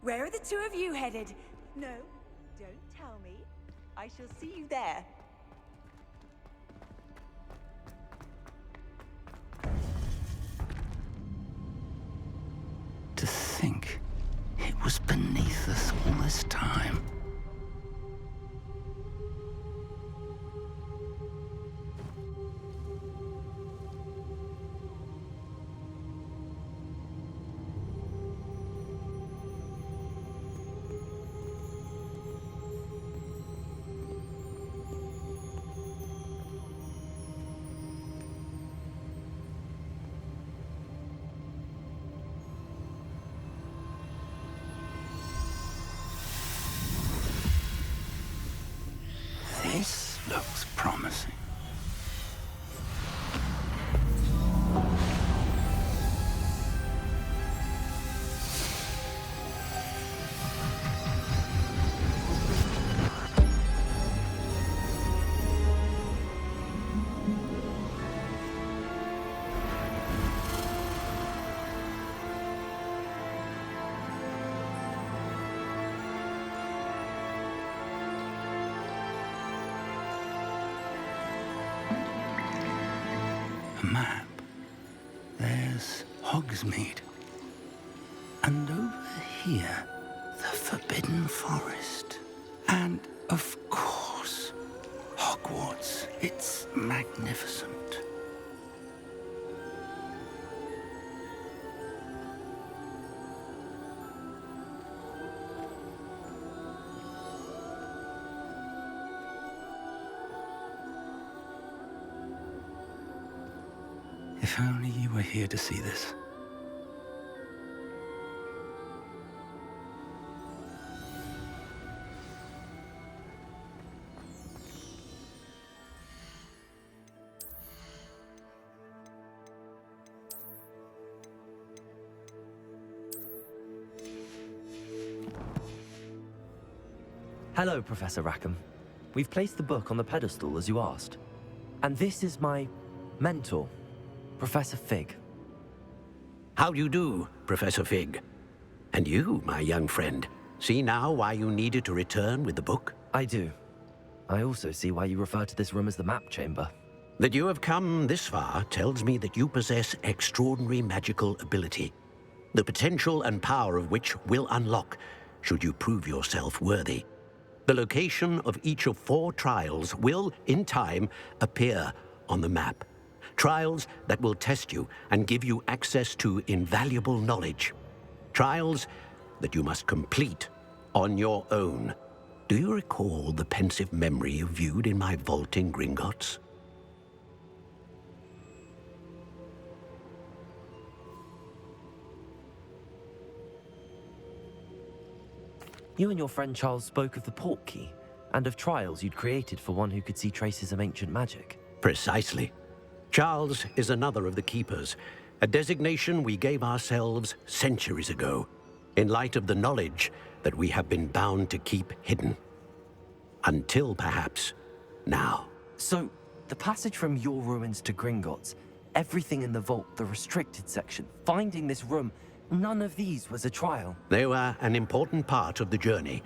Where are the two of you headed? No, don't tell me. I shall see you there. To think it was beneath us all this time. This looks promising. A map. There's Hogsmeade. And over here, the Forbidden Forest. And, of course, Hogwarts. It's magnificent. If only you were here to see this. Hello, Professor Rackhim. We've placed the book on the pedestal as you asked. And this is my mentor, Professor Fig. How do you do, Professor Fig? And you, my young friend, see now why you needed to return with the book? I do. I also see why you refer to this room as the map chamber. That you have come this far tells me that you possess extraordinary magical ability, the potential and power of which will unlock should you prove yourself worthy. The location of each of 4 trials will, in time, appear on the map. Trials that will test you and give you access to invaluable knowledge. Trials that you must complete on your own. Do you recall the pensive memory you viewed in my vault in Gringotts? You and your friend Charles spoke of the portkey and of trials you'd created for one who could see traces of ancient magic. Precisely. Charles is another of the Keepers, a designation we gave ourselves centuries ago, in light of the knowledge that we have been bound to keep hidden. Until, perhaps, now. So, the passage from your ruins to Gringotts, everything in the vault, the restricted section, finding this room, none of these was a trial. They were an important part of the journey,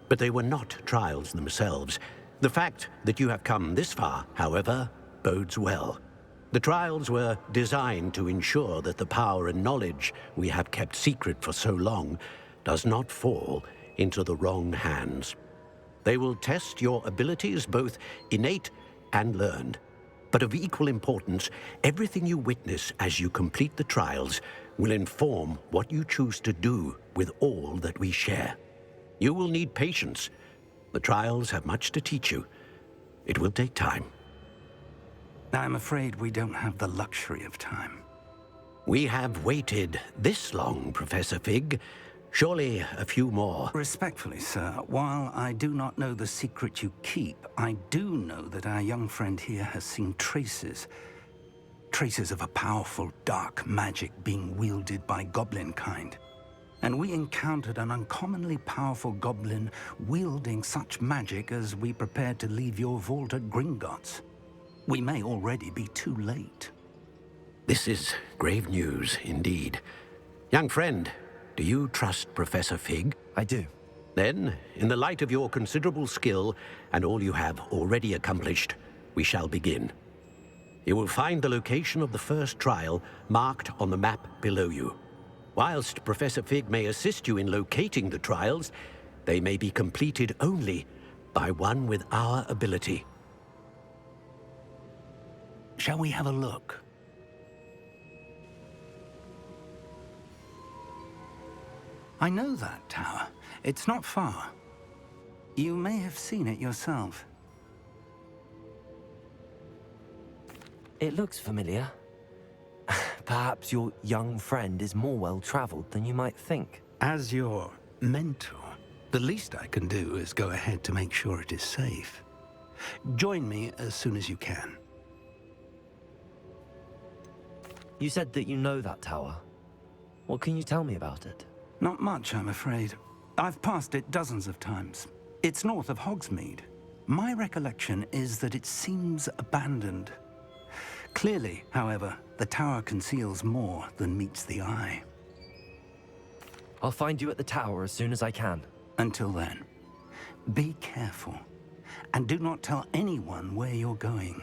but they were not trials themselves. The fact that you have come this far, however, bodes well. The trials were designed to ensure that the power and knowledge we have kept secret for so long does not fall into the wrong hands. They will test your abilities, both innate and learned. But of equal importance, everything you witness as you complete the trials will inform what you choose to do with all that we share. You will need patience. The trials have much to teach you. It will take time. I'm afraid we don't have the luxury of time. We have waited this long, Professor Fig. Surely a few more. Respectfully, sir, while I do not know the secret you keep, I do know that our young friend here has seen traces of a powerful dark magic being wielded by goblin kind. And we encountered an uncommonly powerful goblin wielding such magic as we prepared to leave your vault at Gringotts. We may already be too late. This is grave news indeed. Young friend, do you trust Professor Fig? I do. Then, in the light of your considerable skill and all you have already accomplished, we shall begin. You will find the location of the first trial marked on the map below you. Whilst Professor Fig may assist you in locating the trials, they may be completed only by one with our ability. Shall we have a look? I know that tower. It's not far. You may have seen it yourself. It looks familiar. Perhaps your young friend is more well-traveled than you might think. As your mentor, the least I can do is go ahead to make sure it is safe. Join me as soon as you can. You said that you know that tower. What can you tell me about it? Not much, I'm afraid. I've passed it dozens of times. It's north of Hogsmeade. My recollection is that it seems abandoned. Clearly, however, the tower conceals more than meets the eye. I'll find you at the tower as soon as I can. Until then, be careful, and do not tell anyone where you're going.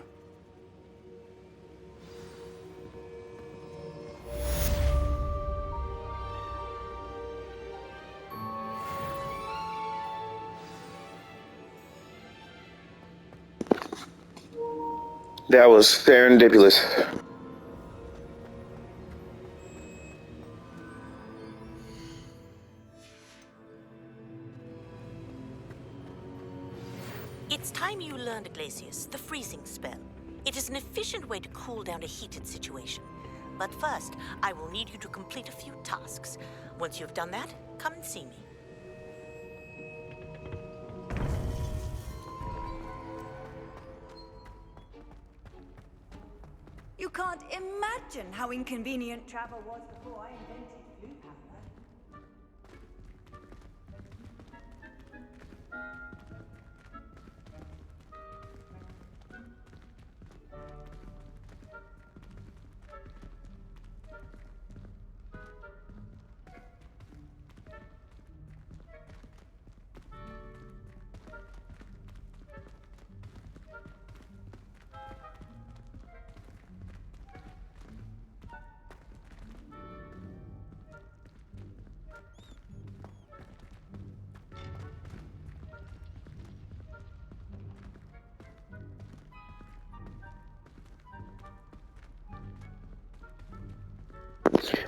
That was serendipitous. It's time you learned, Glacius, the freezing spell. It is an efficient way to cool down a heated situation. But first, I will need you to complete a few tasks. Once you've done that, come and see me. You can't imagine how inconvenient travel was before I invented blue powder.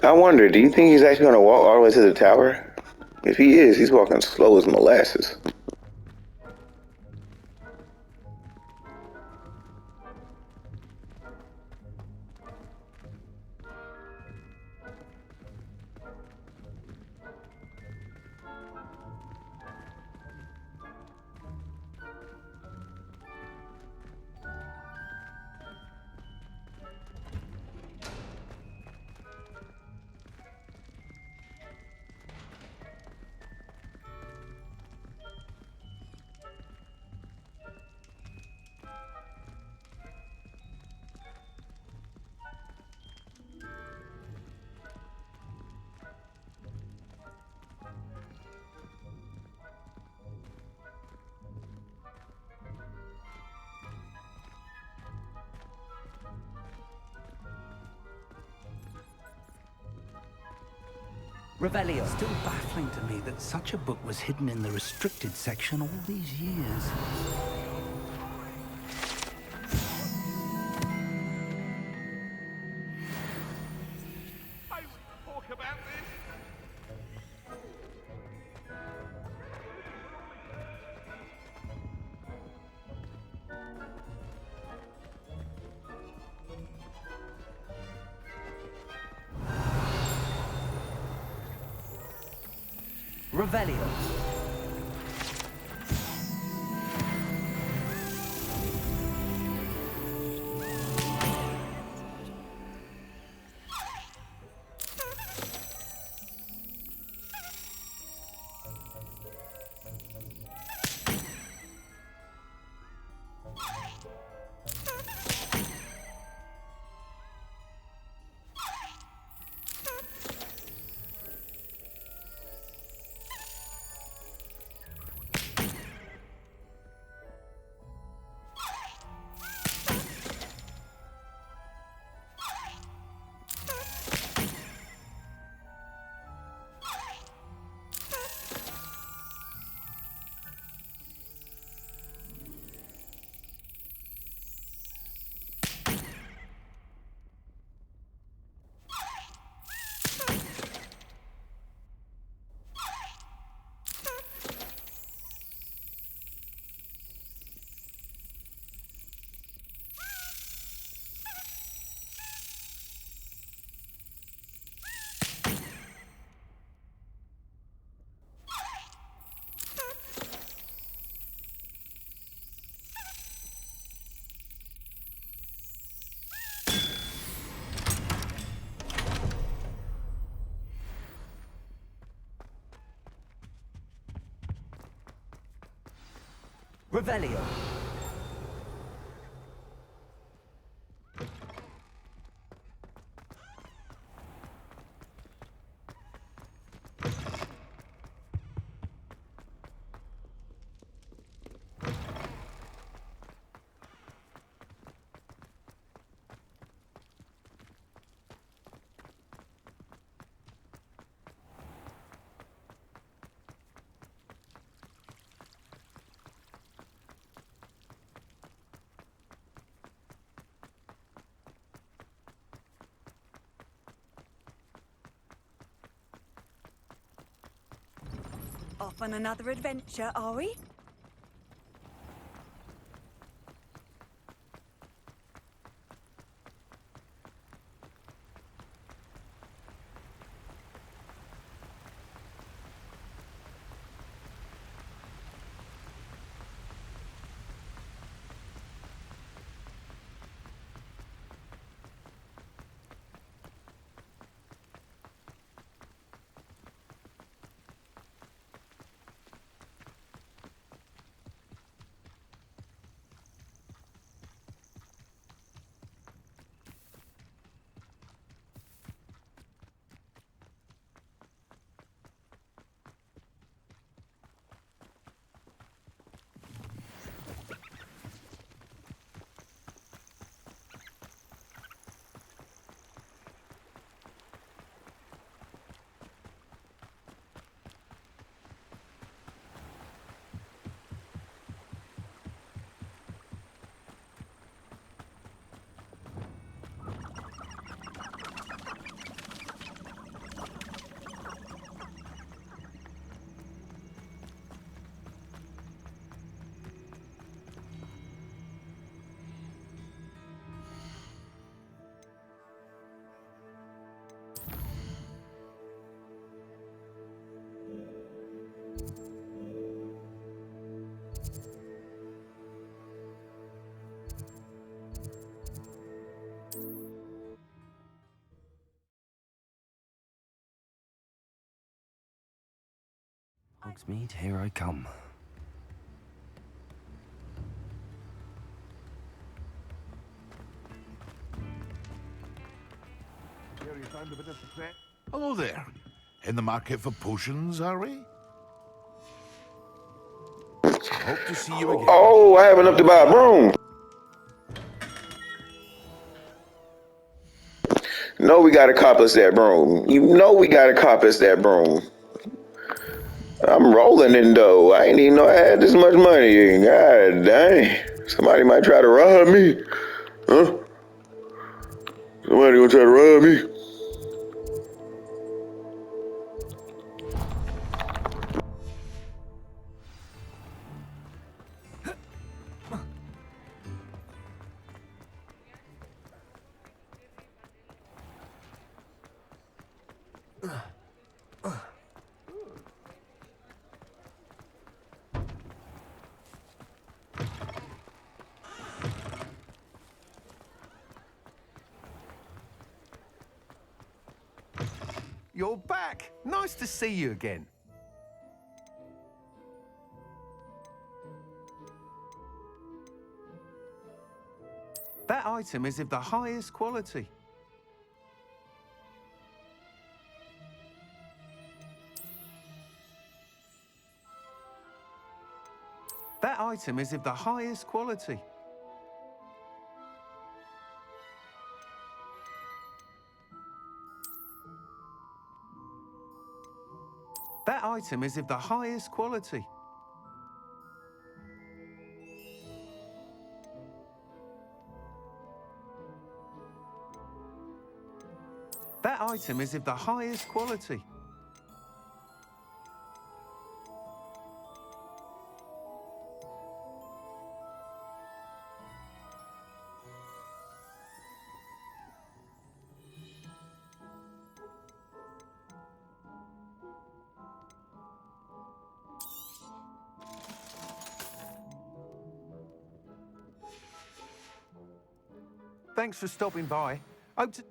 I wonder, do you think he's actually going to walk all the way to the tower? If he is, he's walking slow as molasses. Revelio. Still baffling to me that such a book was hidden in the restricted section all these years. I will talk about this. Revelio. Revelio. Off on another adventure, are we? Hogsmeade, here I come. Here you found a bit of success. Hello there. In the market for potions, are we? Hope to see you again. Oh, I have enough to buy a broom. No, we gotta cop us that broom. You know we gotta cop us that broom. I'm rolling in dough. I ain't even know I had this much money. God dang. Somebody might try to rob me. Huh? Somebody gonna try to rob me. You're back. Nice to see you again. That item is of the highest quality. That item is of the highest quality. That item is of the highest quality. That item is of the highest quality. Thanks for stopping by.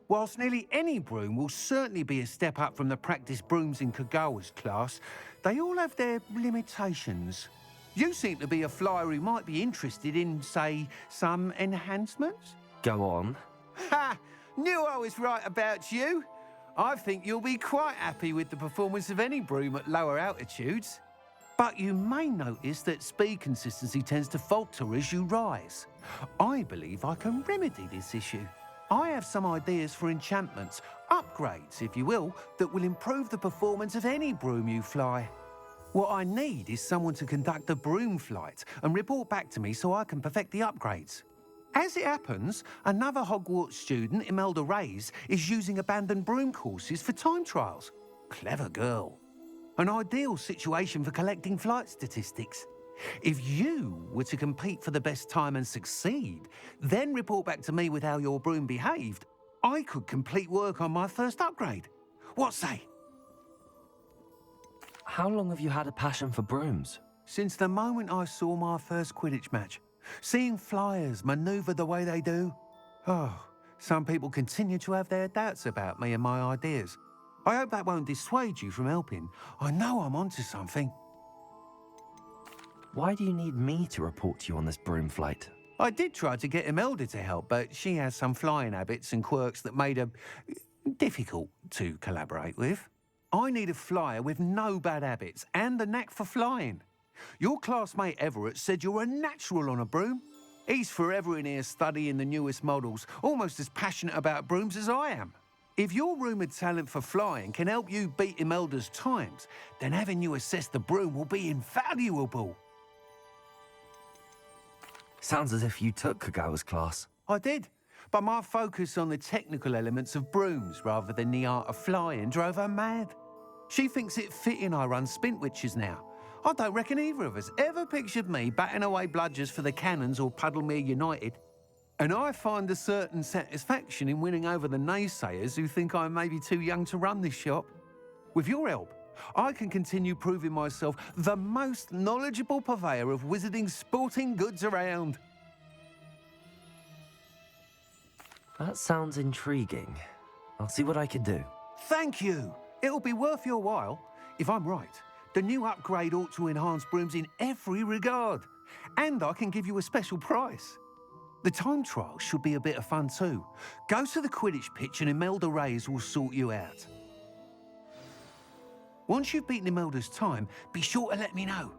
Whilst nearly any broom will certainly be a step up from the practice brooms in Kagawa's class, they all have their limitations. You seem to be a flyer who might be interested in, say, some enhancements? Go on. Ha! Knew I was right about you. I think you'll be quite happy with the performance of any broom at lower altitudes. But you may notice that speed consistency tends to falter as you rise. I believe I can remedy this issue. I have some ideas for enchantments, upgrades, if you will, that will improve the performance of any broom you fly. What I need is someone to conduct a broom flight and report back to me so I can perfect the upgrades. As it happens, another Hogwarts student, Imelda Reyes, is using abandoned broom courses for time trials. Clever girl. An ideal situation for collecting flight statistics. If you were to compete for the best time and succeed, then report back to me with how your broom behaved, I could complete work on my first upgrade. What say? How long have you had a passion for brooms? Since the moment I saw my first Quidditch match. Seeing flyers manoeuvre the way they do. Oh, some people continue to have their doubts about me and my ideas. I hope that won't dissuade you from helping. I know I'm onto something. Why do you need me to report to you on this broom flight? I did try to get Imelda to help, but she has some flying habits and quirks that made her difficult to collaborate with. I need a flyer with no bad habits and the knack for flying. Your classmate Everett said you're a natural on a broom. He's forever in here studying the newest models, almost as passionate about brooms as I am. If your rumoured talent for flying can help you beat Imelda's times, then having you assess the broom will be invaluable. Sounds as if you took Kagawa's class. I did, but my focus on the technical elements of brooms rather than the art of flying drove her mad. She thinks it fitting I run Spintwitches now. I don't reckon either of us ever pictured me batting away bludgers for the Cannons or Puddlemere United. And I find a certain satisfaction in winning over the naysayers who think I may be too young to run this shop. With your help, I can continue proving myself the most knowledgeable purveyor of wizarding sporting goods around. That sounds intriguing. I'll see what I can do. Thank you. It'll be worth your while. If I'm right, the new upgrade ought to enhance brooms in every regard. And I can give you a special price. The time trial should be a bit of fun too. Go to the Quidditch pitch and Imelda Reyes will sort you out. Once you've beaten Imelda's time, be sure to let me know.